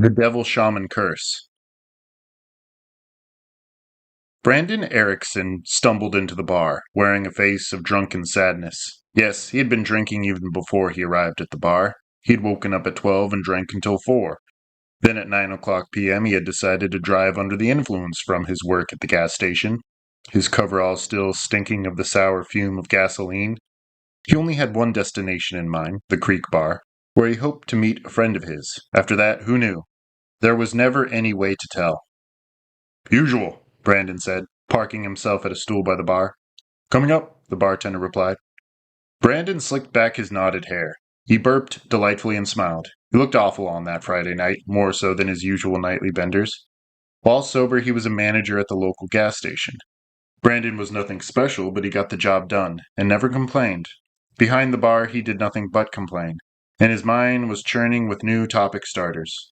The Devil Shaman Curse. Brandon Erickson stumbled into the bar, wearing a face of drunken sadness. Yes, he had been drinking even before he arrived at the bar. He'd woken up at 12 and drank until 4. Then at 9 o'clock p.m. he had decided to drive under the influence from his work at the gas station, his coveralls still stinking of the sour fume of gasoline. He only had one destination in mind, the Creek Bar, where he hoped to meet a friend of his. After that, who knew? There was never any way to tell. "Usual," Brandon said, parking himself at a stool by the bar. "Coming up," the bartender replied. Brandon slicked back his knotted hair. He burped delightfully and smiled. He looked awful on that Friday night, more so than his usual nightly benders. While sober, he was a manager at the local gas station. Brandon was nothing special, but he got the job done, and never complained. Behind the bar, he did nothing but complain, and his mind was churning with new topic starters.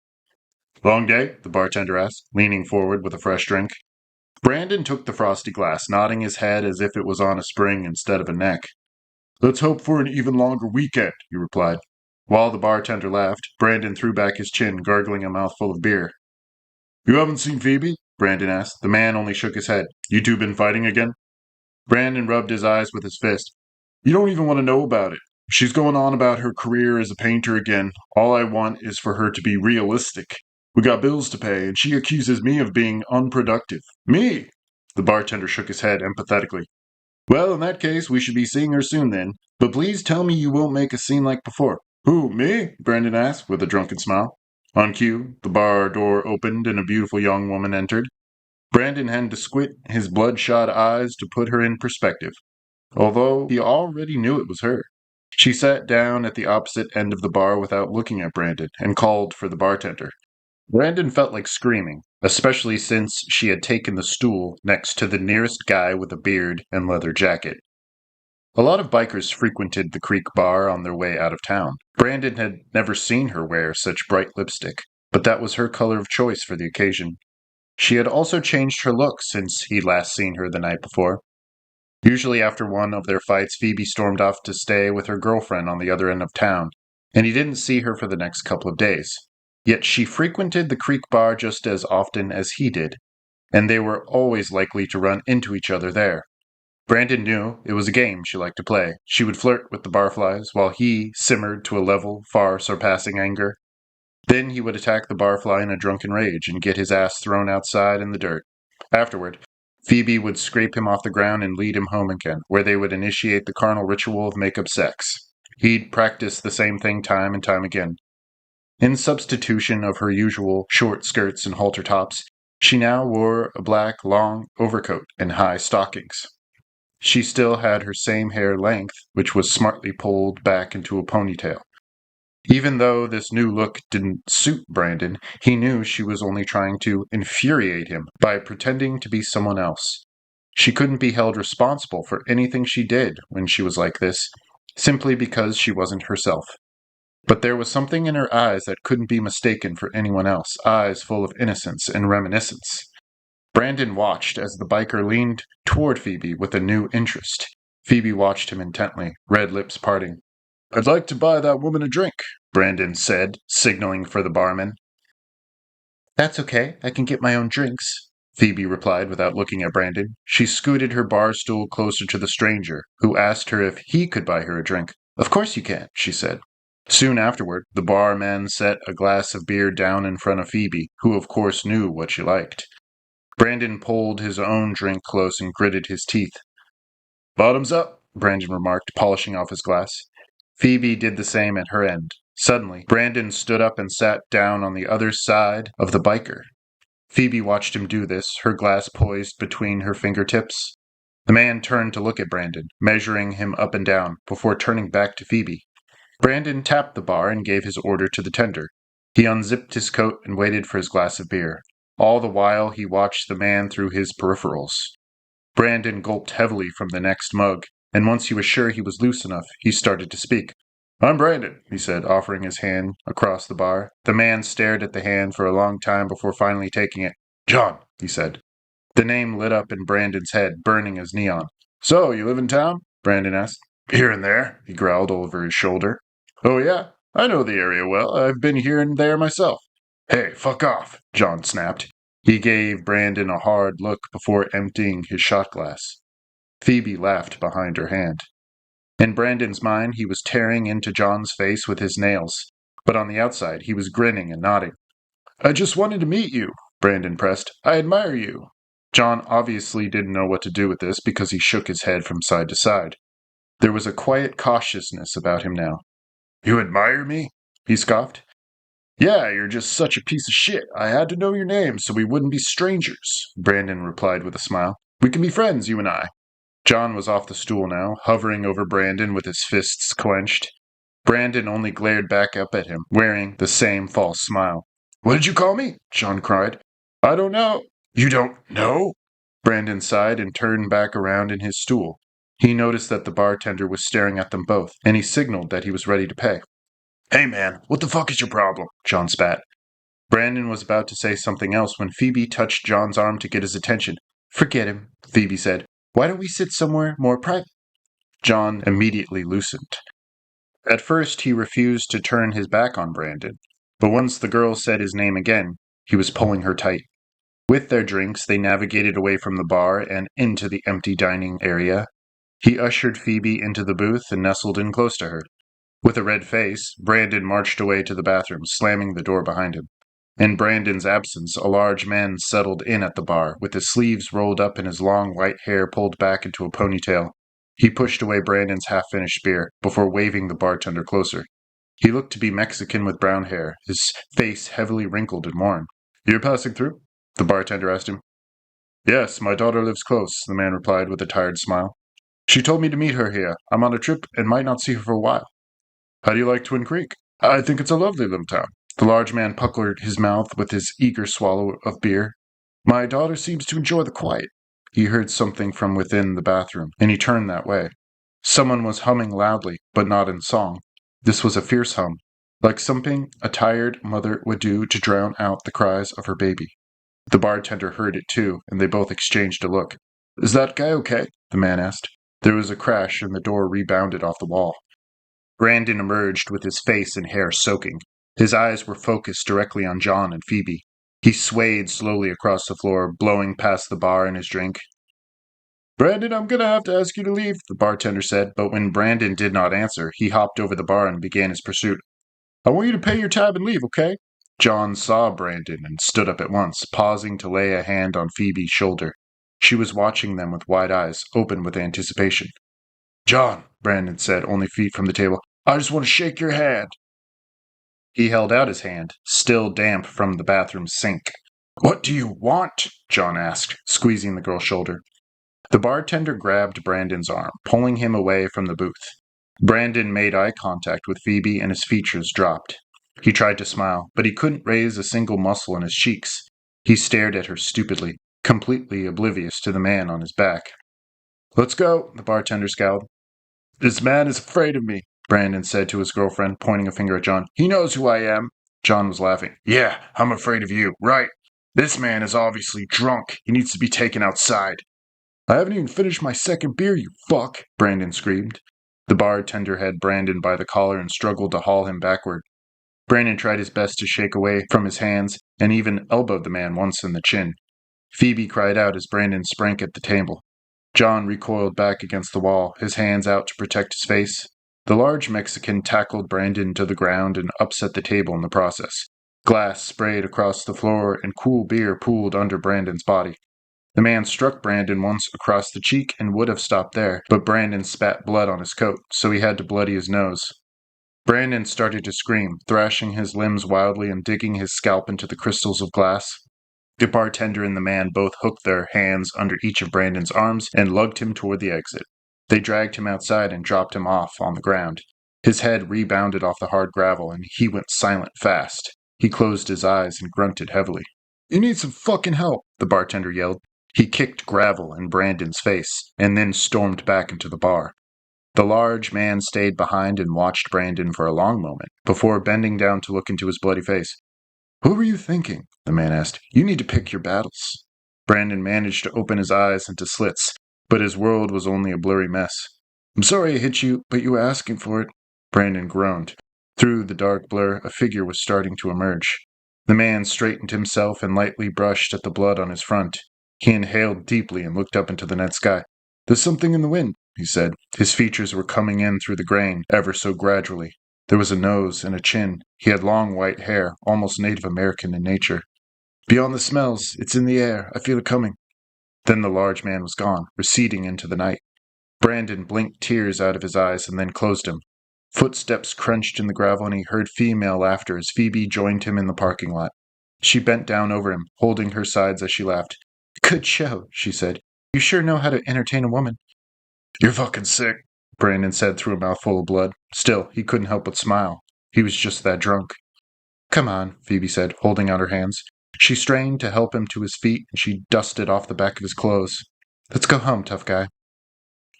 "Long day?" the bartender asked, leaning forward with a fresh drink. Brandon took the frosty glass, nodding his head as if it was on a spring instead of a neck. "Let's hope for an even longer weekend," he replied. While the bartender laughed, Brandon threw back his chin, gargling a mouthful of beer. "You haven't seen Phoebe?" Brandon asked. The man only shook his head. "You two been fighting again?" Brandon rubbed his eyes with his fist. "You don't even want to know about it. She's going on about her career as a painter again. All I want is for her to be realistic. We got bills to pay, and she accuses me of being unproductive." "Me?" The bartender shook his head empathetically. "Well, in that case, we should be seeing her soon then. But please tell me you won't make a scene like before." "Who, me?" Brandon asked, with a drunken smile. On cue, the bar door opened and a beautiful young woman entered. Brandon had to squint his bloodshot eyes to put her in perspective, although he already knew it was her. She sat down at the opposite end of the bar without looking at Brandon and called for the bartender. Brandon felt like screaming, especially since she had taken the stool next to the nearest guy with a beard and leather jacket. A lot of bikers frequented the Creek Bar on their way out of town. Brandon had never seen her wear such bright lipstick, but that was her color of choice for the occasion. She had also changed her look since he'd last seen her the night before. Usually after one of their fights, Phoebe stormed off to stay with her girlfriend on the other end of town, and he didn't see her for the next couple of days. Yet she frequented the Creek Bar just as often as he did, and they were always likely to run into each other there. Brandon knew it was a game she liked to play. She would flirt with the barflies, while he simmered to a level far surpassing anger. Then he would attack the barfly in a drunken rage and get his ass thrown outside in the dirt. Afterward, Phoebe would scrape him off the ground and lead him home again, where they would initiate the carnal ritual of make-up sex. He'd practice the same thing time and time again. In substitution of her usual short skirts and halter tops, she now wore a black, long overcoat and high stockings. She still had her same hair length, which was smartly pulled back into a ponytail. Even though this new look didn't suit Brandon, he knew she was only trying to infuriate him by pretending to be someone else. She couldn't be held responsible for anything she did when she was like this, simply because she wasn't herself. But there was something in her eyes that couldn't be mistaken for anyone else, eyes full of innocence and reminiscence. Brandon watched as the biker leaned toward Phoebe with a new interest. Phoebe watched him intently, red lips parting. "I'd like to buy that woman a drink," Brandon said, signaling for the barman. "That's okay, I can get my own drinks," Phoebe replied without looking at Brandon. She scooted her bar stool closer to the stranger, who asked her if he could buy her a drink. "Of course you can," she said. Soon afterward, the barman set a glass of beer down in front of Phoebe, who of course knew what she liked. Brandon pulled his own drink close and gritted his teeth. "Bottoms up," Brandon remarked, polishing off his glass. Phoebe did the same at her end. Suddenly, Brandon stood up and sat down on the other side of the biker. Phoebe watched him do this, her glass poised between her fingertips. The man turned to look at Brandon, measuring him up and down, before turning back to Phoebe. Brandon tapped the bar and gave his order to the tender. He unzipped his coat and waited for his glass of beer. All the while, he watched the man through his peripherals. Brandon gulped heavily from the next mug, and once he was sure he was loose enough, he started to speak. "I'm Brandon," he said, offering his hand across the bar. The man stared at the hand for a long time before finally taking it. "John," he said. The name lit up in Brandon's head, burning as neon. "So, you live in town?" Brandon asked. "Here and there," he growled over his shoulder. "Oh, yeah? I know the area well. I've been here and there myself." Hey, fuck off, John snapped. He gave Brandon a hard look before emptying his shot glass. Phoebe laughed behind her hand. In Brandon's mind, he was tearing into John's face with his nails, but on the outside, he was grinning and nodding. I just wanted to meet you, Brandon pressed. I admire you. John obviously didn't know what to do with this because he shook his head from side to side. There was a quiet cautiousness about him now. You admire me? He scoffed. Yeah, you're just such a piece of shit. I had to know your name so we wouldn't be strangers, Brandon replied with a smile. We can be friends, you and I. John was off the stool now, hovering over Brandon with his fists clenched. Brandon only glared back up at him, wearing the same false smile. What did you call me? John cried. I don't know. You don't know? Brandon sighed and turned back around in his stool. He noticed that the bartender was staring at them both, and he signaled that he was ready to pay. Hey man, what the fuck is your problem? John spat. Brandon was about to say something else when Phoebe touched John's arm to get his attention. Forget him, Phoebe said. Why don't we sit somewhere more private? John immediately loosened. At first, he refused to turn his back on Brandon, but once the girl said his name again, he was pulling her tight. With their drinks, they navigated away from the bar and into the empty dining area. He ushered Phoebe into the booth and nestled in close to her. With a red face, Brandon marched away to the bathroom, slamming the door behind him. In Brandon's absence, a large man settled in at the bar, with his sleeves rolled up and his long white hair pulled back into a ponytail. He pushed away Brandon's half-finished beer, before waving the bartender closer. He looked to be Mexican with brown hair, his face heavily wrinkled and worn. You're passing through? The bartender asked him. Yes, my daughter lives close, the man replied with a tired smile. She told me to meet her here. I'm on a trip and might not see her for a while. How do you like Twin Creek? I think it's a lovely little town. The large man puckered his mouth with his eager swallow of beer. My daughter seems to enjoy the quiet. He heard something from within the bathroom, and he turned that way. Someone was humming loudly, but not in song. This was a fierce hum, like something a tired mother would do to drown out the cries of her baby. The bartender heard it too, and they both exchanged a look. Is that guy okay? The man asked. There was a crash, and the door rebounded off the wall. Brandon emerged with his face and hair soaking. His eyes were focused directly on John and Phoebe. He swayed slowly across the floor, blowing past the bar and his drink. Brandon, I'm gonna have to ask you to leave, the bartender said, but when Brandon did not answer, he hopped over the bar and began his pursuit. I want you to pay your tab and leave, okay? John saw Brandon and stood up at once, pausing to lay a hand on Phoebe's shoulder. She was watching them with wide eyes, open with anticipation. John, Brandon said, only feet from the table, I just want to shake your hand. He held out his hand, still damp from the bathroom sink. What do you want? John asked, squeezing the girl's shoulder. The bartender grabbed Brandon's arm, pulling him away from the booth. Brandon made eye contact with Phoebe and his features dropped. He tried to smile, but he couldn't raise a single muscle in his cheeks. He stared at her stupidly, completely oblivious to the man on his back. Let's go, the bartender scowled. This man is afraid of me, Brandon said to his girlfriend, pointing a finger at John. He knows who I am. John was laughing. Yeah, I'm afraid of you, right? This man is obviously drunk. He needs to be taken outside. I haven't even finished my second beer, you fuck, Brandon screamed. The bartender had Brandon by the collar and struggled to haul him backward. Brandon tried his best to shake away from his hands and even elbowed the man once in the chin. Phoebe cried out as Brandon sprang at the table. John recoiled back against the wall, his hands out to protect his face. The large Mexican tackled Brandon to the ground and upset the table in the process. Glass sprayed across the floor and cool beer pooled under Brandon's body. The man struck Brandon once across the cheek and would have stopped there, but Brandon spat blood on his coat, so he had to bloody his nose. Brandon started to scream, thrashing his limbs wildly and digging his scalp into the crystals of glass. The bartender and the man both hooked their hands under each of Brandon's arms and lugged him toward the exit. They dragged him outside and dropped him off on the ground. His head rebounded off the hard gravel, and he went silent fast. He closed his eyes and grunted heavily. You need some fucking help, the bartender yelled. He kicked gravel in Brandon's face, and then stormed back into the bar. The large man stayed behind and watched Brandon for a long moment, before bending down to look into his bloody face. Who were you thinking? The man asked. You need to pick your battles. Brandon managed to open his eyes into slits, but his world was only a blurry mess. I'm sorry I hit you, but you were asking for it. Brandon groaned. Through the dark blur, a figure was starting to emerge. The man straightened himself and lightly brushed at the blood on his front. He inhaled deeply and looked up into the night sky. "There's something in the wind," he said. His features were coming in through the grain, ever so gradually. There was a nose and a chin. He had long white hair, almost Native American in nature. "Beyond the smells, it's in the air. I feel it coming." Then the large man was gone, receding into the night. Brandon blinked tears out of his eyes and then closed them. Footsteps crunched in the gravel, and he heard female laughter as Phoebe joined him in the parking lot. She bent down over him, holding her sides as she laughed. "Good show," she said. "You sure know how to entertain a woman." "You're fucking sick," Brandon said through a mouthful of blood. Still, he couldn't help but smile. He was just that drunk. "Come on," Phoebe said, holding out her hands. She strained to help him to his feet, and she dusted off the back of his clothes. "Let's go home, tough guy."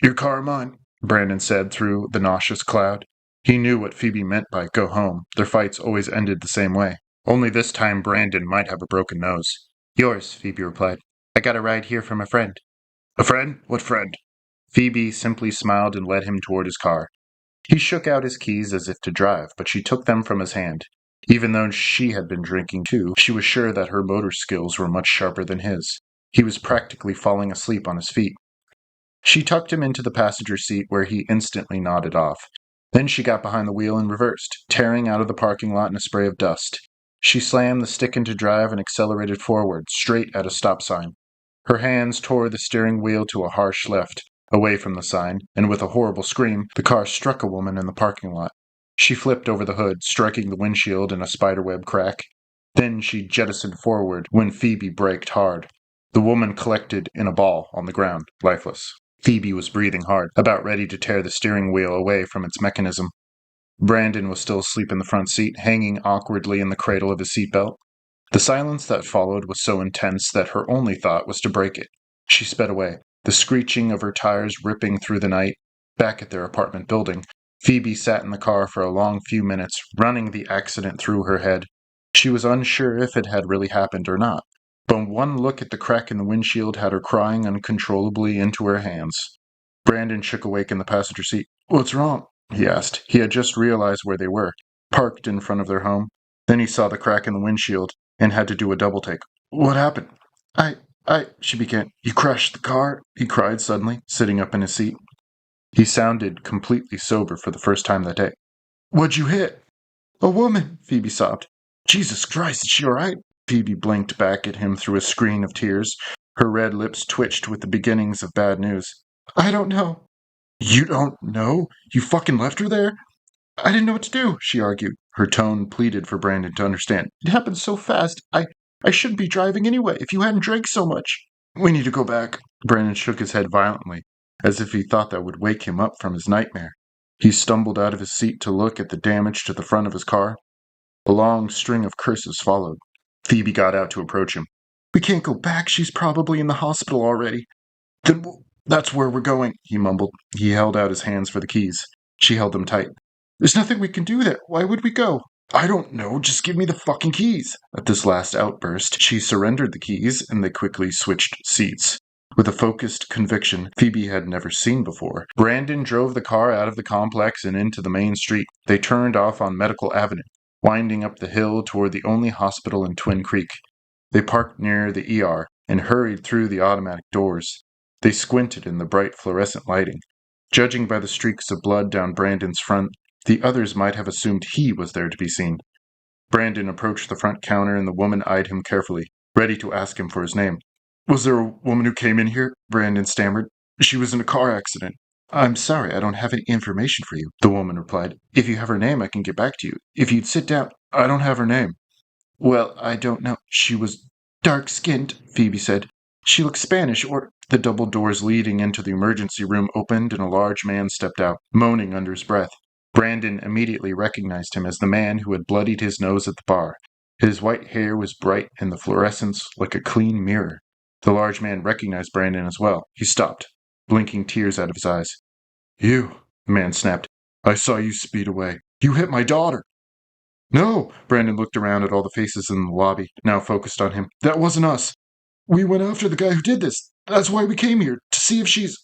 "Your car or mine," Brandon said through the nauseous cloud. He knew what Phoebe meant by go home. Their fights always ended the same way. Only this time Brandon might have a broken nose. "Yours," Phoebe replied. "I got a ride here from a friend." "A friend? What friend?" Phoebe simply smiled and led him toward his car. He shook out his keys as if to drive, but she took them from his hand. Even though she had been drinking too, she was sure that her motor skills were much sharper than his. He was practically falling asleep on his feet. She tucked him into the passenger seat where he instantly nodded off. Then she got behind the wheel and reversed, tearing out of the parking lot in a spray of dust. She slammed the stick into drive and accelerated forward, straight at a stop sign. Her hands tore the steering wheel to a harsh left, away from the sign, and with a horrible scream, the car struck a woman in the parking lot. She flipped over the hood, striking the windshield in a spiderweb crack. Then she jettisoned forward when Phoebe braked hard. The woman collected in a ball on the ground, lifeless. Phoebe was breathing hard, about ready to tear the steering wheel away from its mechanism. Brandon was still asleep in the front seat, hanging awkwardly in the cradle of his seatbelt. The silence that followed was so intense that her only thought was to break it. She sped away, the screeching of her tires ripping through the night. Back at their apartment building, Phoebe sat in the car for a long few minutes, running the accident through her head. She was unsure if it had really happened or not, but one look at the crack in the windshield had her crying uncontrollably into her hands. Brandon shook awake in the passenger seat. "What's wrong?" he asked. He had just realized where they were, parked in front of their home. Then he saw the crack in the windshield and had to do a double take. "What happened?" She began. "You crashed the car?" he cried suddenly, sitting up in his seat. He sounded completely sober for the first time that day. "What'd you hit?" "A woman," Phoebe sobbed. "Jesus Christ, is she all right?" Phoebe blinked back at him through a screen of tears. Her red lips twitched with the beginnings of bad news. "I don't know." "You don't know? You fucking left her there?" "I didn't know what to do," she argued. Her tone pleaded for Brandon to understand. "It happened so fast. I shouldn't be driving anyway if you hadn't drank so much." "We need to go back." Brandon shook his head violently, as if he thought that would wake him up from his nightmare. He stumbled out of his seat to look at the damage to the front of his car. A long string of curses followed. Phoebe got out to approach him. "We can't go back. She's probably in the hospital already." "Then that's where we're going," he mumbled. He held out his hands for the keys. She held them tight. "There's nothing we can do there. Why would we go?" "I don't know. Just give me the fucking keys." At this last outburst, she surrendered the keys, and they quickly switched seats. With a focused conviction Phoebe had never seen before, Brandon drove the car out of the complex and into the main street. They turned off on Medical Avenue, winding up the hill toward the only hospital in Twin Creek. They parked near the ER and hurried through the automatic doors. They squinted in the bright fluorescent lighting. Judging by the streaks of blood down Brandon's front, the others might have assumed he was there to be seen. Brandon approached the front counter and the woman eyed him carefully, ready to ask him for his name. "Was there a woman who came in here?" Brandon stammered. "She was in a car accident." "I'm sorry, I don't have any information for you," the woman replied. "If you have her name, I can get back to you. If you'd sit down." "I don't have her name." "Well, I don't know. She was dark-skinned," Phoebe said. "She looked Spanish, or—" The double doors leading into the emergency room opened and a large man stepped out, moaning under his breath. Brandon immediately recognized him as the man who had bloodied his nose at the bar. His white hair was bright in the fluorescence like a clean mirror. The large man recognized Brandon as well. He stopped, blinking tears out of his eyes. "You," the man snapped. "I saw you speed away. You hit my daughter." "No!" Brandon looked around at all the faces in the lobby, now focused on him. "That wasn't us. We went after the guy who did this. That's why we came here, to see if she's—"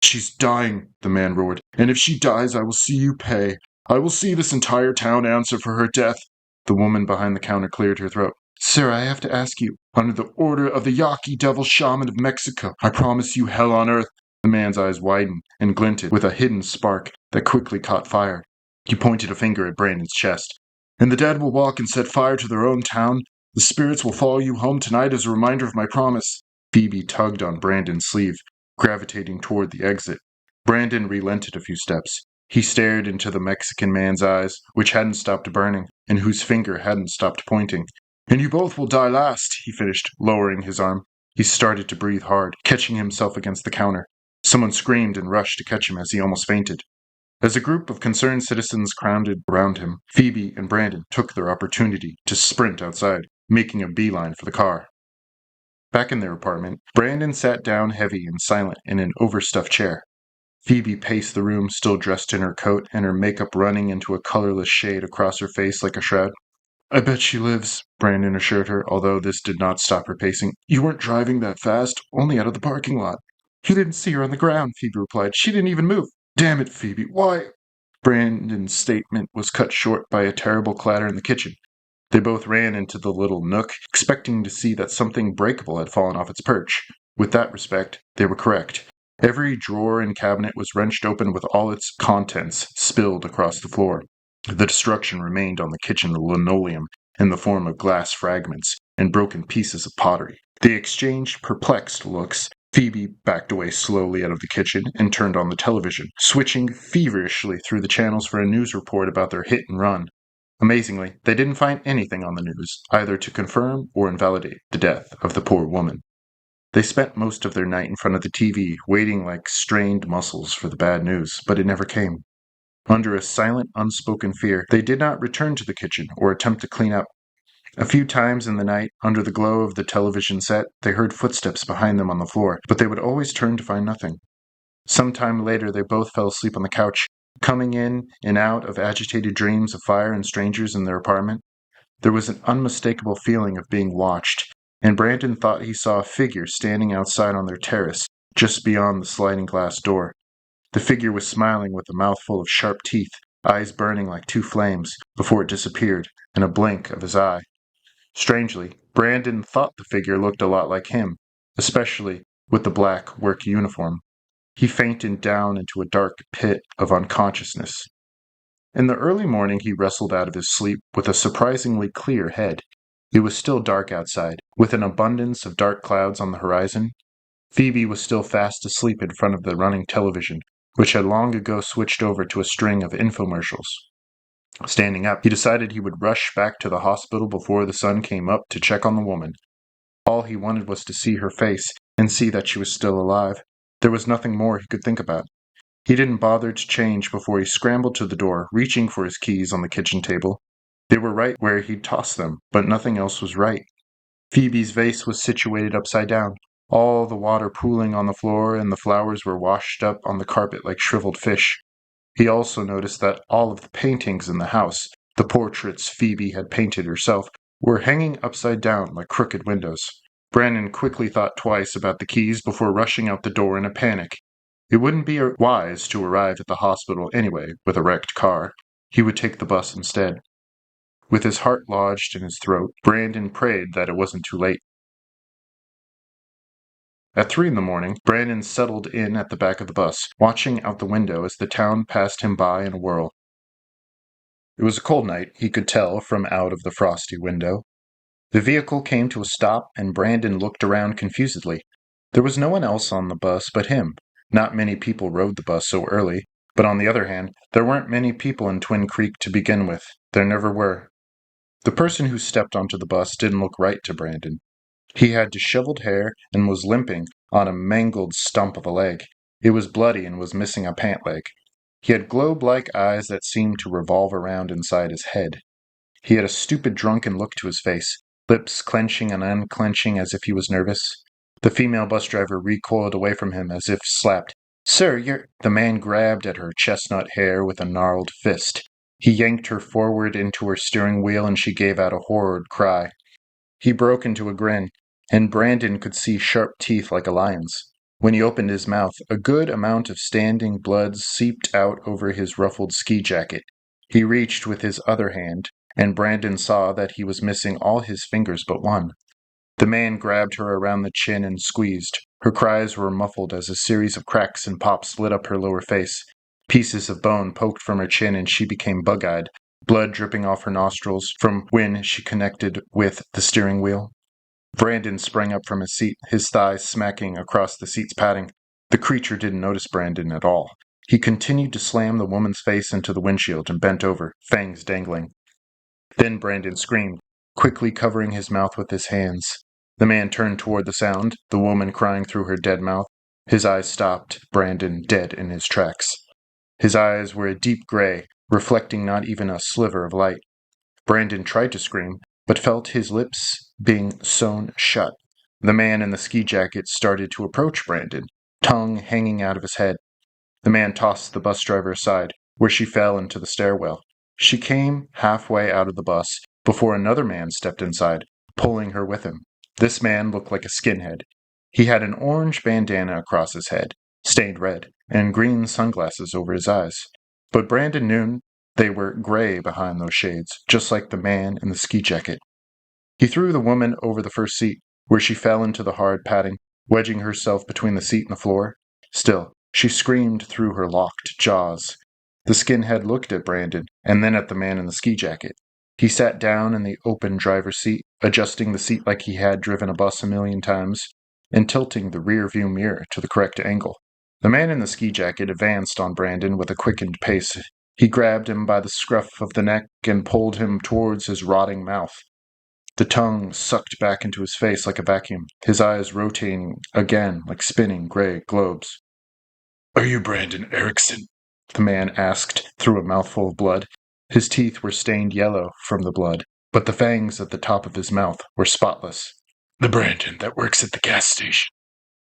"She's dying," the man roared. "And if she dies, I will see you pay. I will see this entire town answer for her death." The woman behind the counter cleared her throat. Sir, I have to ask you, under the order of the Yaqui Devil Shaman of Mexico, I promise you hell on earth. The man's eyes widened and glinted with a hidden spark that quickly caught fire. He pointed a finger at Brandon's chest. And the dead will walk and set fire to their own town. The spirits will follow you home tonight as a reminder of my promise. Phoebe tugged on Brandon's sleeve, gravitating toward the exit. Brandon relented a few steps. He stared into the Mexican man's eyes, which hadn't stopped burning, and whose finger hadn't stopped pointing. And you both will die last, he finished, lowering his arm. He started to breathe hard, catching himself against the counter. Someone screamed and rushed to catch him as he almost fainted. As a group of concerned citizens crowded around him, Phoebe and Brandon took their opportunity to sprint outside, making a beeline for the car. Back in their apartment, Brandon sat down heavy and silent in an overstuffed chair. Phoebe paced the room, still dressed in her coat and her makeup running into a colorless shade across her face like a shroud. I bet she lives, Brandon assured her, although this did not stop her pacing. You weren't driving that fast, only out of the parking lot. He didn't see her on the ground, Phoebe replied. She didn't even move. Damn it, Phoebe, why? Brandon's statement was cut short by a terrible clatter in the kitchen. They both ran into the little nook, expecting to see that something breakable had fallen off its perch. With that respect, they were correct. Every drawer and cabinet was wrenched open with all its contents spilled across the floor. The destruction remained on the kitchen linoleum in the form of glass fragments and broken pieces of pottery. They exchanged perplexed looks. Phoebe backed away slowly out of the kitchen and turned on the television, switching feverishly through the channels for a news report about their hit and run. Amazingly, they didn't find anything on the news, either to confirm or invalidate the death of the poor woman. They spent most of their night in front of the TV, waiting like strained muscles for the bad news, but it never came. Under a silent, unspoken fear, they did not return to the kitchen or attempt to clean up. A few times in the night, under the glow of the television set, they heard footsteps behind them on the floor, but they would always turn to find nothing. Some time later, they both fell asleep on the couch, coming in and out of agitated dreams of fire and strangers in their apartment. There was an unmistakable feeling of being watched, and Brandon thought he saw a figure standing outside on their terrace, just beyond the sliding glass door. The figure was smiling with a mouthful of sharp teeth, eyes burning like two flames, before it disappeared in a blink of his eye. Strangely, Brandon thought the figure looked a lot like him, especially with the black work uniform. He fainted down into a dark pit of unconsciousness. In the early morning he wrestled out of his sleep with a surprisingly clear head. It was still dark outside, with an abundance of dark clouds on the horizon. Phoebe was still fast asleep in front of the running television, which had long ago switched over to a string of infomercials. Standing up, he decided he would rush back to the hospital before the sun came up to check on the woman. All he wanted was to see her face and see that she was still alive. There was nothing more he could think about. He didn't bother to change before he scrambled to the door, reaching for his keys on the kitchen table. They were right where he'd tossed them, but nothing else was right. Phoebe's vase was situated upside down, all the water pooling on the floor, and the flowers were washed up on the carpet like shriveled fish. He also noticed that all of the paintings in the house, the portraits Phoebe had painted herself, were hanging upside down like crooked windows. Brandon quickly thought twice about the keys before rushing out the door in a panic. It wouldn't be wise to arrive at the hospital anyway with a wrecked car. He would take the bus instead. With his heart lodged in his throat, Brandon prayed that it wasn't too late. At 3 a.m, Brandon settled in at the back of the bus, watching out the window as the town passed him by in a whirl. It was a cold night, he could tell from out of the frosty window. The vehicle came to a stop, and Brandon looked around confusedly. There was no one else on the bus but him. Not many people rode the bus so early, but on the other hand, there weren't many people in Twin Creek to begin with. There never were. The person who stepped onto the bus didn't look right to Brandon. He had disheveled hair and was limping on a mangled stump of a leg. It was bloody and was missing a pant leg. He had globe-like eyes that seemed to revolve around inside his head. He had a stupid, drunken look to his face, lips clenching and unclenching as if he was nervous. The female bus driver recoiled away from him as if slapped. "Sir, you're—" The man grabbed at her chestnut hair with a gnarled fist. He yanked her forward into her steering wheel and she gave out a horrid cry. He broke into a grin, and Brandon could see sharp teeth like a lion's. When he opened his mouth, a good amount of standing blood seeped out over his ruffled ski jacket. He reached with his other hand and Brandon saw that he was missing all his fingers but one. The man grabbed her around the chin and squeezed. Her cries were muffled as a series of cracks and pops lit up her lower face. Pieces of bone poked from her chin and she became bug-eyed, blood dripping off her nostrils from when she connected with the steering wheel. Brandon sprang up from his seat, his thighs smacking across the seat's padding. The creature didn't notice Brandon at all. He continued to slam the woman's face into the windshield and bent over, fangs dangling. Then Brandon screamed, quickly covering his mouth with his hands. The man turned toward the sound, the woman crying through her dead mouth. His eyes stopped, Brandon dead in his tracks. His eyes were a deep gray, reflecting not even a sliver of light. Brandon tried to scream, but felt his lips being sewn shut. The man in the ski jacket started to approach Brandon, tongue hanging out of his head. The man tossed the bus driver aside, where she fell into the stairwell. She came halfway out of the bus before another man stepped inside, pulling her with him. This man looked like a skinhead. He had an orange bandana across his head, stained red, and green sunglasses over his eyes. But Brandon knew they were gray behind those shades, just like the man in the ski jacket. He threw the woman over the first seat, where she fell into the hard padding, wedging herself between the seat and the floor. Still, she screamed through her locked jaws. The skinhead looked at Brandon, and then at the man in the ski jacket. He sat down in the open driver's seat, adjusting the seat like he had driven a bus a million times, and tilting the rear view mirror to the correct angle. The man in the ski jacket advanced on Brandon with a quickened pace. He grabbed him by the scruff of the neck and pulled him towards his rotting mouth. The tongue sucked back into his face like a vacuum, his eyes rotating again like spinning gray globes. "Are you Brandon Erickson?" the man asked through a mouthful of blood. His teeth were stained yellow from the blood, but the fangs at the top of his mouth were spotless. "The Brandon that works at the gas station."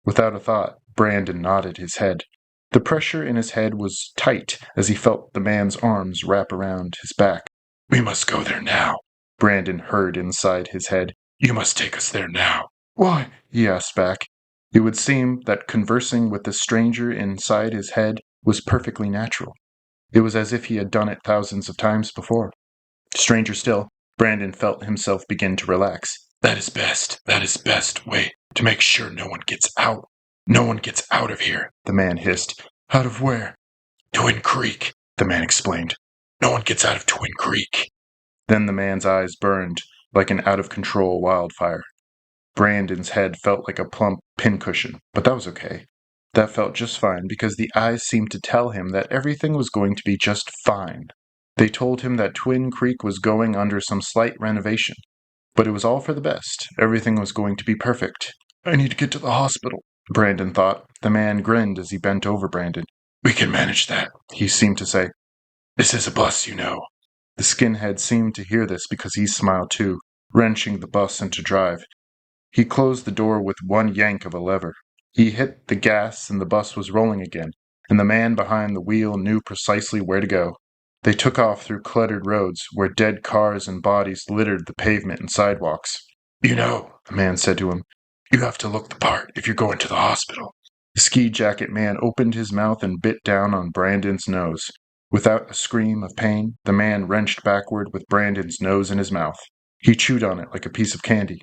Without a thought, Brandon nodded his head. The pressure in his head was tight as he felt the man's arms wrap around his back. "We must go there now," Brandon heard inside his head. "You must take us there now." "Why?" he asked back. It would seem that conversing with the stranger inside his head was perfectly natural. It was as if he had done it thousands of times before. Stranger still, Brandon felt himself begin to relax. That is best way to make sure no one gets out. No one gets out of here," the man hissed. "Out of where?" "Twin Creek," the man explained. "No one gets out of Twin Creek." Then the man's eyes burned like an out-of-control wildfire. Brandon's head felt like a plump pincushion, but that was okay. That felt just fine because the eyes seemed to tell him that everything was going to be just fine. They told him that Twin Creek was going under some slight renovation, but it was all for the best. Everything was going to be perfect. "I need to get to the hospital," Brandon thought. The man grinned as he bent over Brandon. "We can manage that," he seemed to say. "This is a bus, you know." The skinhead seemed to hear this because he smiled too, wrenching the bus into drive. He closed the door with one yank of a lever. He hit the gas and the bus was rolling again, and the man behind the wheel knew precisely where to go. They took off through cluttered roads where dead cars and bodies littered the pavement and sidewalks. "You know," the man said to him, "you have to look the part if you're going to the hospital." The ski jacket man opened his mouth and bit down on Brandon's nose. Without a scream of pain, the man wrenched backward with Brandon's nose in his mouth. He chewed on it like a piece of candy.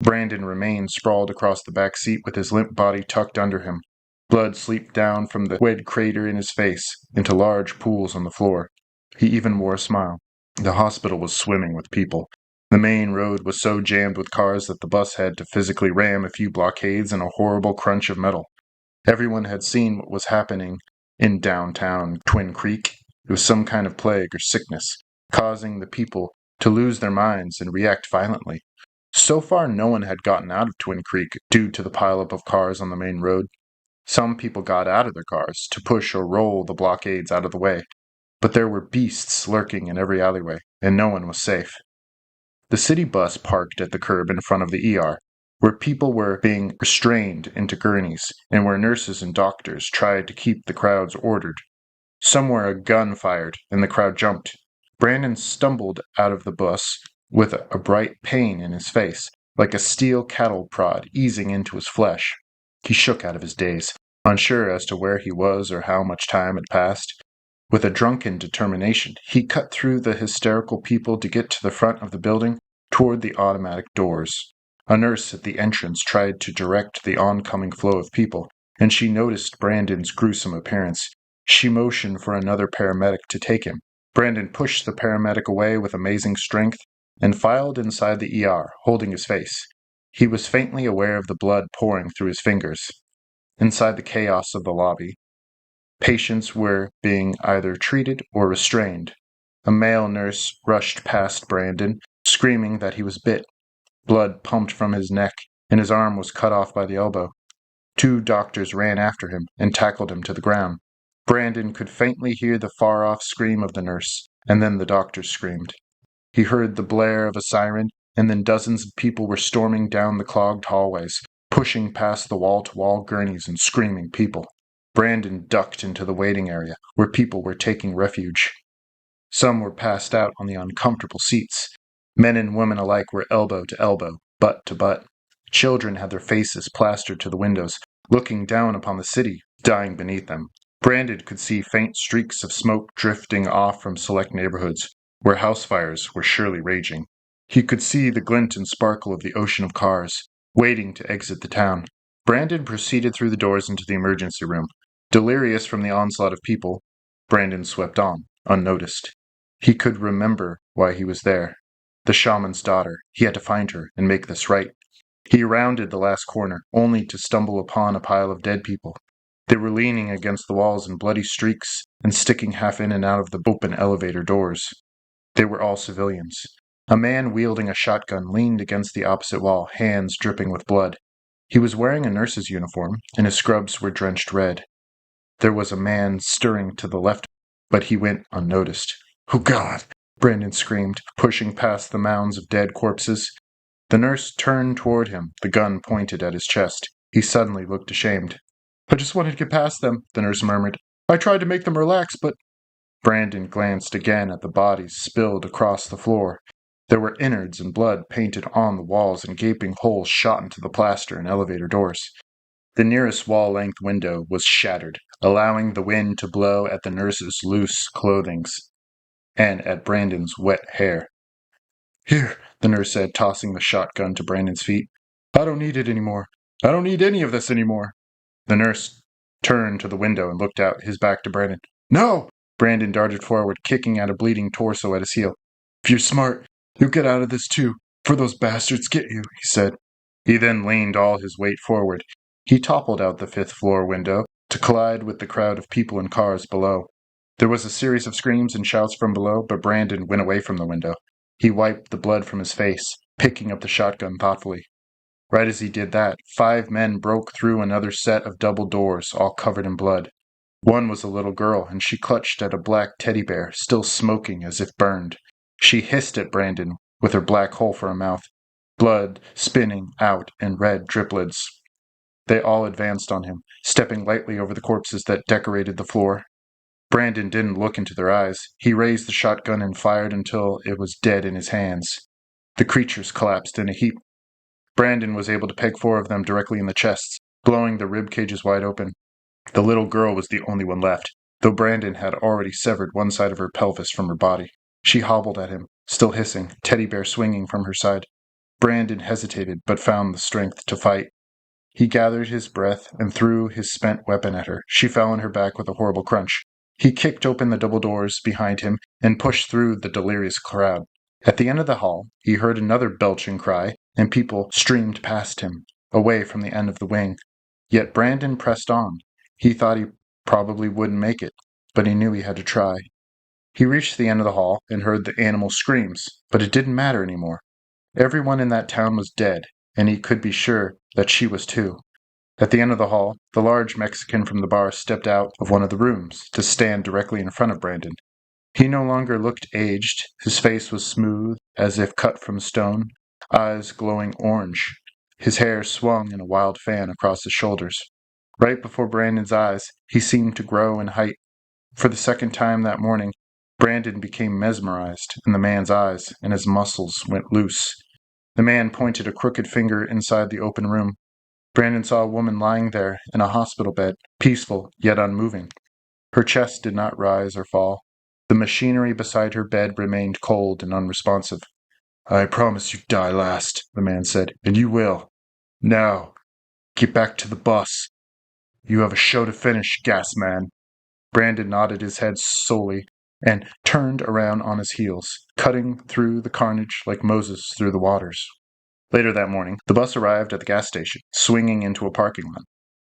Brandon remained sprawled across the back seat with his limp body tucked under him. Blood seeped down from the red crater in his face into large pools on the floor. He even wore a smile. The hospital was swimming with people. The main road was so jammed with cars that the bus had to physically ram a few blockades and a horrible crunch of metal. Everyone had seen what was happening in downtown Twin Creek. It was some kind of plague or sickness, causing the people to lose their minds and react violently. So far, no one had gotten out of Twin Creek due to the pileup of cars on the main road. Some people got out of their cars to push or roll the blockades out of the way, but there were beasts lurking in every alleyway, and no one was safe. The city bus parked at the curb in front of the ER, where people were being restrained into gurneys, and where nurses and doctors tried to keep the crowds ordered. Somewhere a gun fired, and the crowd jumped. Brandon stumbled out of the bus with a bright pain in his face, like a steel cattle prod easing into his flesh. He shook out of his daze, unsure as to where he was or how much time had passed. With a drunken determination, he cut through the hysterical people to get to the front of the building, toward the automatic doors. A nurse at the entrance tried to direct the oncoming flow of people, and she noticed Brandon's gruesome appearance. She motioned for another paramedic to take him. Brandon pushed the paramedic away with amazing strength and filed inside the ER, holding his face. He was faintly aware of the blood pouring through his fingers. Inside the chaos of the lobby, patients were being either treated or restrained. A male nurse rushed past Brandon, screaming that he was bit. Blood pumped from his neck, and his arm was cut off by the elbow. 2 doctors ran after him and tackled him to the ground. Brandon could faintly hear the far-off scream of the nurse, and then the doctors screamed. He heard the blare of a siren, and then dozens of people were storming down the clogged hallways, pushing past the wall-to-wall gurneys and screaming people. Brandon ducked into the waiting area, where people were taking refuge. Some were passed out on the uncomfortable seats. Men and women alike were elbow to elbow, butt to butt. Children had their faces plastered to the windows, looking down upon the city, dying beneath them. Brandon could see faint streaks of smoke drifting off from select neighborhoods, where house fires were surely raging. He could see the glint and sparkle of the ocean of cars, waiting to exit the town. Brandon proceeded through the doors into the emergency room. Delirious from the onslaught of people, Brandon swept on, unnoticed. He could remember why he was there. The shaman's daughter. He had to find her and make this right. He rounded the last corner, only to stumble upon a pile of dead people. They were leaning against the walls in bloody streaks and sticking half in and out of the open elevator doors. They were all civilians. A man wielding a shotgun leaned against the opposite wall, hands dripping with blood. He was wearing a nurse's uniform, and his scrubs were drenched red. There was a man stirring to the left, but he went unnoticed. "Oh, God!" Brandon screamed, pushing past the mounds of dead corpses. The nurse turned toward him, the gun pointed at his chest. He suddenly looked ashamed. "I just wanted to get past them," the nurse murmured. "I tried to make them relax, but—" Brandon glanced again at the bodies spilled across the floor. There were innards and blood painted on the walls, and gaping holes shot into the plaster and elevator doors. The nearest wall-length window was shattered, allowing the wind to blow at the nurse's loose clothing and at Brandon's wet hair. "Here," the nurse said, tossing the shotgun to Brandon's feet. "I don't need it anymore. I don't need any of this anymore." The nurse turned to the window and looked out, his back to Brandon. "No!" Brandon darted forward, kicking at a bleeding torso at his heel. "If you're smart, you'll get out of this too, before those bastards get you," he said. He then leaned all his weight forward. He toppled out the 5th-floor window to collide with the crowd of people and cars below. There was a series of screams and shouts from below, but Brandon went away from the window. He wiped the blood from his face, picking up the shotgun thoughtfully. Right as he did that, 5 men broke through another set of double doors, all covered in blood. One was a little girl, and she clutched at a black teddy bear, still smoking as if burned. She hissed at Brandon with her black hole for a mouth, blood spinning out in red driplets. They all advanced on him, stepping lightly over the corpses that decorated the floor. Brandon didn't look into their eyes. He raised the shotgun and fired until it was dead in his hands. The creatures collapsed in a heap. Brandon was able to peg 4 of them directly in the chests, blowing the rib cages wide open. The little girl was the only one left, though Brandon had already severed one side of her pelvis from her body. She hobbled at him, still hissing, teddy bear swinging from her side. Brandon hesitated, but found the strength to fight. He gathered his breath and threw his spent weapon at her. She fell on her back with a horrible crunch. He kicked open the double doors behind him and pushed through the delirious crowd. At the end of the hall, he heard another belching cry, and people streamed past him, away from the end of the wing. Yet Brandon pressed on. He thought he probably wouldn't make it, but he knew he had to try. He reached the end of the hall and heard the animal screams, but it didn't matter anymore. Everyone in that town was dead, and he could be sure that she was too. At the end of the hall, the large Mexican from the bar stepped out of one of the rooms to stand directly in front of Brandon. He no longer looked aged. His face was smooth, as if cut from stone, eyes glowing orange. His hair swung in a wild fan across his shoulders. Right before Brandon's eyes, he seemed to grow in height. For the second time that morning, Brandon became mesmerized in the man's eyes, and his muscles went loose. The man pointed a crooked finger inside the open room. Brandon saw a woman lying there in a hospital bed, peaceful yet unmoving. Her chest did not rise or fall. The machinery beside her bed remained cold and unresponsive. "I promise you die last," the man said, "and you will. Now, get back to the bus. You have a show to finish, gas man." Brandon nodded his head slowly and turned around on his heels, cutting through the carnage like Moses through the waters. Later that morning, the bus arrived at the gas station, swinging into a parking lot.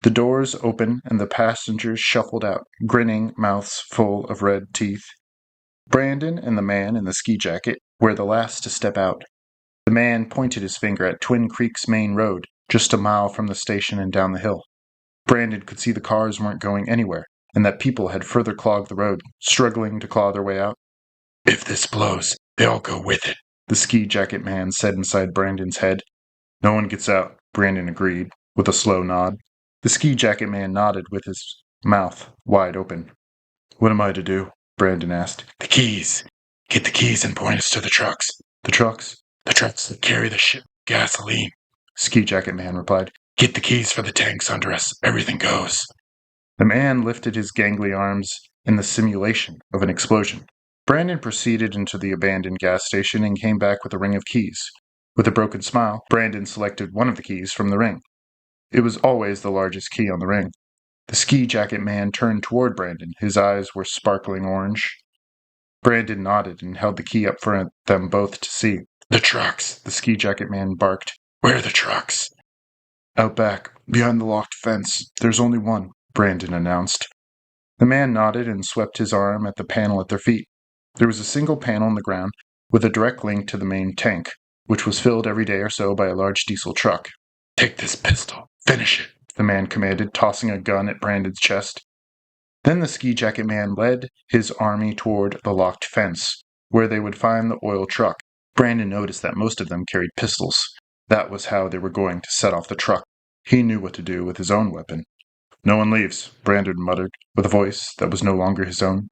The doors opened and the passengers shuffled out, grinning, mouths full of red teeth. Brandon and the man in the ski jacket were the last to step out. The man pointed his finger at Twin Creek's main road, just a mile from the station and down the hill. Brandon could see the cars weren't going anywhere, and that people had further clogged the road, struggling to claw their way out. "If this blows, they all go with it," the ski jacket man said inside Brandon's head. "No one gets out," Brandon agreed, with a slow nod. The ski jacket man nodded with his mouth wide open. "What am I to do?" Brandon asked. "The keys. Get the keys and point us to the trucks." "The trucks?" "The trucks that carry the ship gasoline," Ski Jacket Man replied. "Get the keys for the tanks under us. Everything goes." The man lifted his gangly arms in the simulation of an explosion. Brandon proceeded into the abandoned gas station and came back with a ring of keys. With a broken smile, Brandon selected one of the keys from the ring. It was always the largest key on the ring. The ski jacket man turned toward Brandon. His eyes were sparkling orange. Brandon nodded and held the key up for them both to see. "The trucks," the ski jacket man barked. "Where are the trucks?" "Out back, behind the locked fence. There's only one," Brandon announced. The man nodded and swept his arm at the panel at their feet. There was a single panel in the ground with a direct link to the main tank, which was filled every day or so by a large diesel truck. "Take this pistol. Finish it," the man commanded, tossing a gun at Brandon's chest. Then the ski jacket man led his army toward the locked fence, where they would find the oil truck. Brandon noticed that most of them carried pistols. That was how they were going to set off the truck. He knew what to do with his own weapon. "No one leaves," Brandon muttered, with a voice that was no longer his own.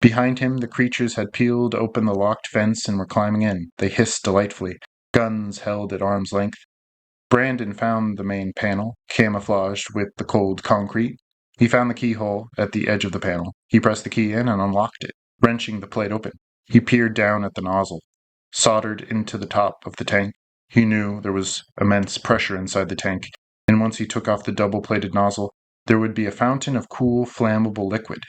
Behind him, the creatures had peeled open the locked fence and were climbing in. They hissed delightfully, guns held at arm's length. Brandon found the main panel, camouflaged with the cold concrete. He found the keyhole at the edge of the panel. He pressed the key in and unlocked it, wrenching the plate open. He peered down at the nozzle, soldered into the top of the tank. He knew there was immense pressure inside the tank, and once he took off the double-plated nozzle, there would be a fountain of cool, flammable liquid.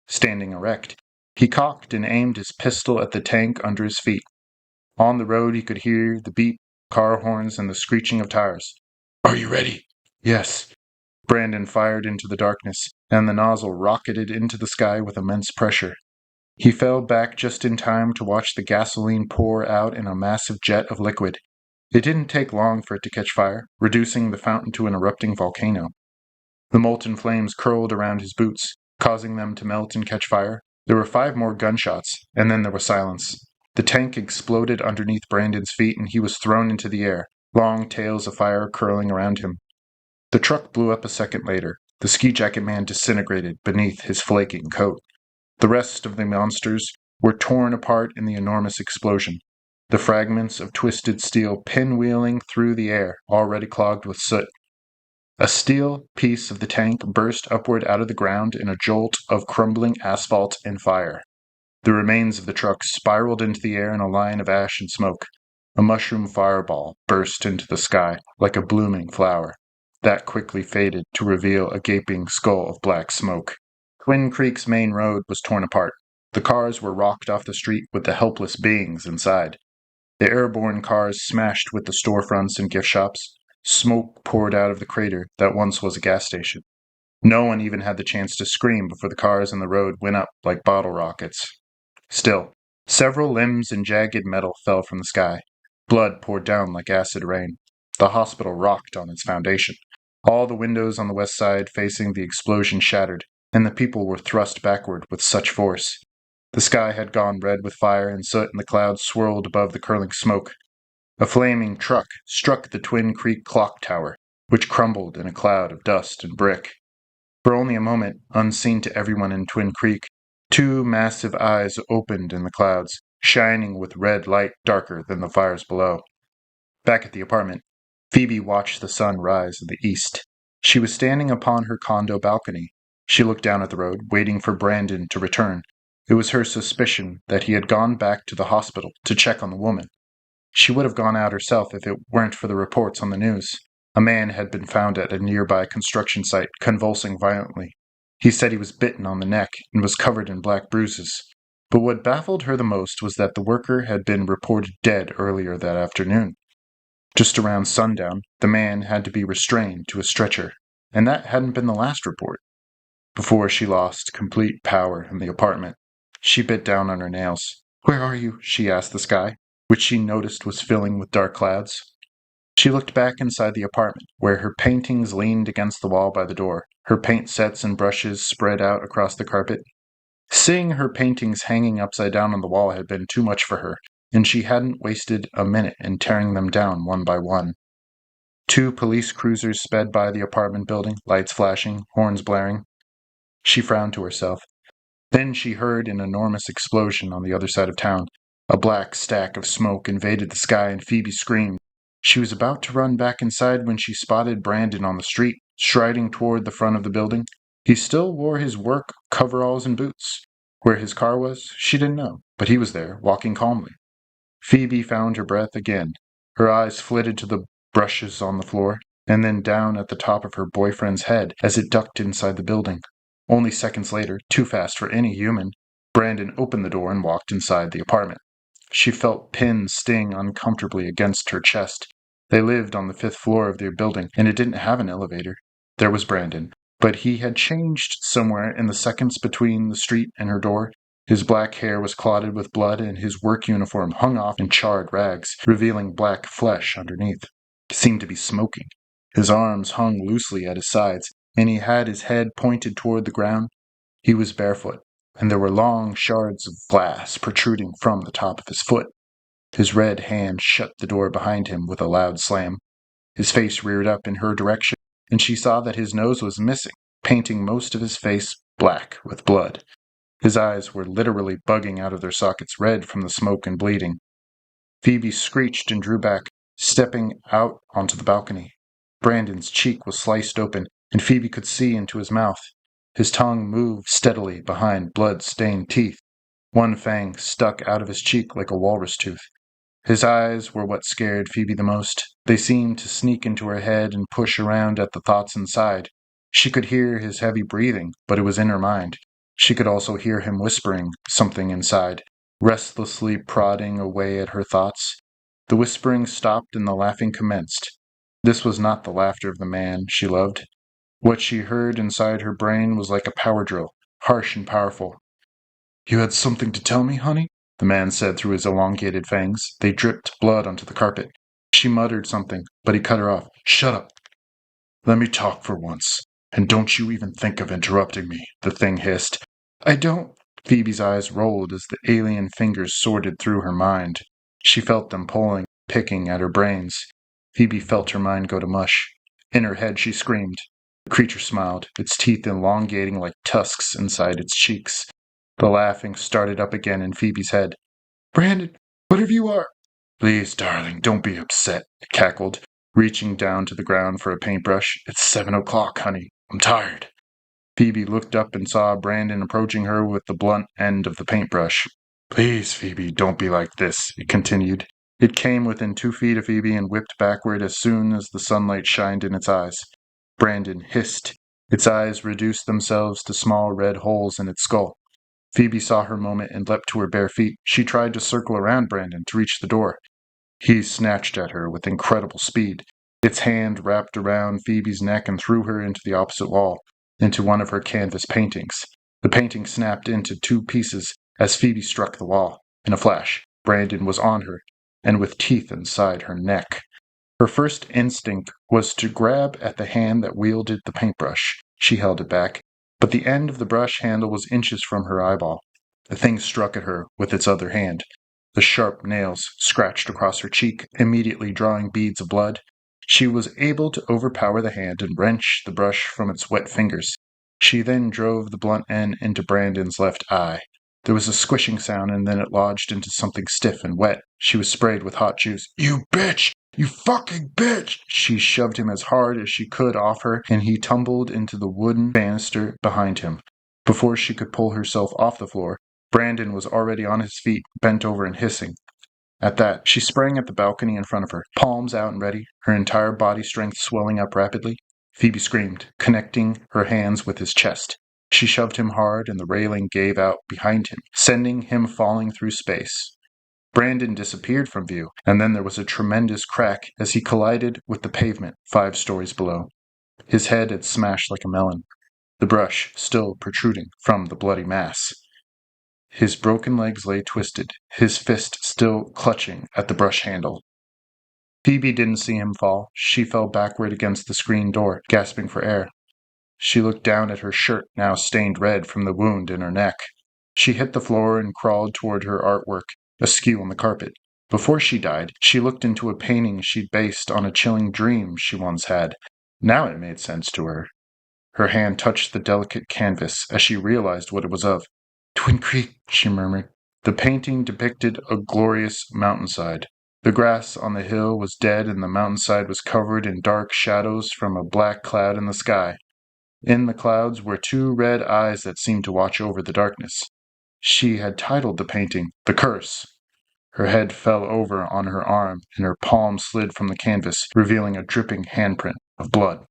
Standing erect, he cocked and aimed his pistol at the tank under his feet. On the road, he could hear the beep, car horns, and the screeching of tires. "Are you ready?" "Yes." Brandon fired into the darkness, and the nozzle rocketed into the sky with immense pressure. He fell back just in time to watch the gasoline pour out in a massive jet of liquid. It didn't take long for it to catch fire, reducing the fountain to an erupting volcano. The molten flames curled around his boots, causing them to melt and catch fire. There were 5 more gunshots, and then there was silence. The tank exploded underneath Brandon's feet, and he was thrown into the air, long tails of fire curling around him. The truck blew up a second later. The ski jacket man disintegrated beneath his flaking coat. The rest of the monsters were torn apart in the enormous explosion, the fragments of twisted steel pinwheeling through the air, already clogged with soot. A steel piece of the tank burst upward out of the ground in a jolt of crumbling asphalt and fire. The remains of the truck spiraled into the air in a line of ash and smoke. A mushroom fireball burst into the sky like a blooming flower. That quickly faded to reveal a gaping skull of black smoke. Twin Creek's main road was torn apart. The cars were rocked off the street with the helpless beings inside. The airborne cars smashed with the storefronts and gift shops. Smoke poured out of the crater that once was a gas station. No one even had the chance to scream before the cars on the road went up like bottle rockets. Still, several limbs and jagged metal fell from the sky. Blood poured down like acid rain. The hospital rocked on its foundation. All the windows on the west side facing the explosion shattered, and the people were thrust backward with such force. The sky had gone red with fire and soot, and the clouds swirled above the curling smoke. A flaming truck struck the Twin Creek clock tower, which crumbled in a cloud of dust and brick. For only a moment, unseen to everyone in Twin Creek, 2 massive eyes opened in the clouds, shining with red light darker than the fires below. Back at the apartment, Phoebe watched the sun rise in the east. She was standing upon her condo balcony, She looked down at the road, waiting for Brandon to return. It was her suspicion that he had gone back to the hospital to check on the woman. She would have gone out herself if it weren't for the reports on the news. A man had been found at a nearby construction site, convulsing violently. He said he was bitten on the neck and was covered in black bruises. But what baffled her the most was that the worker had been reported dead earlier that afternoon. Just around sundown, the man had to be restrained to a stretcher, and that hadn't been the last report. Before she lost complete power in the apartment, she bit down on her nails. "Where are you?" she asked the sky, which she noticed was filling with dark clouds. She looked back inside the apartment, where her paintings leaned against the wall by the door, her paint sets and brushes spread out across the carpet. Seeing her paintings hanging upside down on the wall had been too much for her, and she hadn't wasted a minute in tearing them down one by one. 2 police cruisers sped by the apartment building, lights flashing, horns blaring. She frowned to herself. Then she heard an enormous explosion on the other side of town. A black stack of smoke invaded the sky and Phoebe screamed. She was about to run back inside when she spotted Brandon on the street, striding toward the front of the building. He still wore his work coveralls and boots. Where his car was, she didn't know, but he was there, walking calmly. Phoebe found her breath again. Her eyes flitted to the brushes on the floor, and then down at the top of her boyfriend's head as it ducked inside the building. Only seconds later, too fast for any human, Brandon opened the door and walked inside the apartment. She felt pins sting uncomfortably against her chest. They lived on the 5th floor of their building, and it didn't have an elevator. There was Brandon, but he had changed somewhere in the seconds between the street and her door. His black hair was clotted with blood, and his work uniform hung off in charred rags, revealing black flesh underneath. He seemed to be smoking. His arms hung loosely at his sides, and he had his head pointed toward the ground. He was barefoot, and there were long shards of glass protruding from the top of his foot. His red hand shut the door behind him with a loud slam. His face reared up in her direction, and she saw that his nose was missing, painting most of his face black with blood. His eyes were literally bugging out of their sockets, red from the smoke and bleeding. Phoebe screeched and drew back, stepping out onto the balcony. Brandon's cheek was sliced open, and Phoebe could see into his mouth. His tongue moved steadily behind blood-stained teeth. One fang stuck out of his cheek like a walrus tooth. His eyes were what scared Phoebe the most. They seemed to sneak into her head and push around at the thoughts inside. She could hear his heavy breathing, but it was in her mind. She could also hear him whispering something inside, restlessly prodding away at her thoughts. The whispering stopped and the laughing commenced. This was not the laughter of the man she loved. What she heard inside her brain was like a power drill, harsh and powerful. "You had something to tell me, honey?" the man said through his elongated fangs. They dripped blood onto the carpet. She muttered something, but he cut her off. "Shut up. Let me talk for once. And don't you even think of interrupting me," the thing hissed. "I don't." Phoebe's eyes rolled as the alien fingers sorted through her mind. She felt them pulling, picking at her brains. Phoebe felt her mind go to mush. In her head she screamed. The creature smiled, its teeth elongating like tusks inside its cheeks. The laughing started up again in Phoebe's head. "Brandon, whatever you are—" "Please, darling, don't be upset," it cackled, reaching down to the ground for a paintbrush. "It's 7 o'clock, honey. I'm tired." Phoebe looked up and saw Brandon approaching her with the blunt end of the paintbrush. "Please, Phoebe, don't be like this," it continued. It came within 2 feet of Phoebe and whipped backward as soon as the sunlight shined in its eyes. Brandon hissed. Its eyes reduced themselves to small red holes in its skull. Phoebe saw her moment and leapt to her bare feet. She tried to circle around Brandon to reach the door. He snatched at her with incredible speed. Its hand wrapped around Phoebe's neck and threw her into the opposite wall, into one of her canvas paintings. The painting snapped into 2 pieces as Phoebe struck the wall. In a flash, Brandon was on her, and with teeth inside her neck. Her first instinct was to grab at the hand that wielded the paintbrush. She held it back, but the end of the brush handle was inches from her eyeball. The thing struck at her with its other hand. The sharp nails scratched across her cheek, immediately drawing beads of blood. She was able to overpower the hand and wrench the brush from its wet fingers. She then drove the blunt end into Brandon's left eye. There was a squishing sound, and then it lodged into something stiff and wet. She was sprayed with hot juice. "You bitch!" You fucking bitch! She shoved him as hard as she could off her, and he tumbled into the wooden banister behind him. Before she could pull herself off the floor, Brandon was already on his feet, bent over and hissing. At that, she sprang at the balcony in front of her, palms out and ready, her entire body strength swelling up rapidly. Phoebe screamed, connecting her hands with his chest. She shoved him hard, and the railing gave out behind him, sending him falling through space. Brandon disappeared from view, and then there was a tremendous crack as he collided with the pavement 5 stories below. His head had smashed like a melon, the brush still protruding from the bloody mass. His broken legs lay twisted, his fist still clutching at the brush handle. Phoebe didn't see him fall. She fell backward against the screen door, gasping for air. She looked down at her shirt, now stained red from the wound in her neck. She hit the floor and crawled toward her artwork, askew on the carpet. Before she died, she looked into a painting she'd based on a chilling dream she once had. Now it made sense to her. Her hand touched the delicate canvas as she realized what it was of. Twin Creek, she murmured. The painting depicted a glorious mountainside. The grass on the hill was dead and the mountainside was covered in dark shadows from a black cloud in the sky. In the clouds were 2 red eyes that seemed to watch over the darkness. She had titled the painting, The Curse. Her head fell over on her arm, and her palm slid from the canvas, revealing a dripping handprint of blood.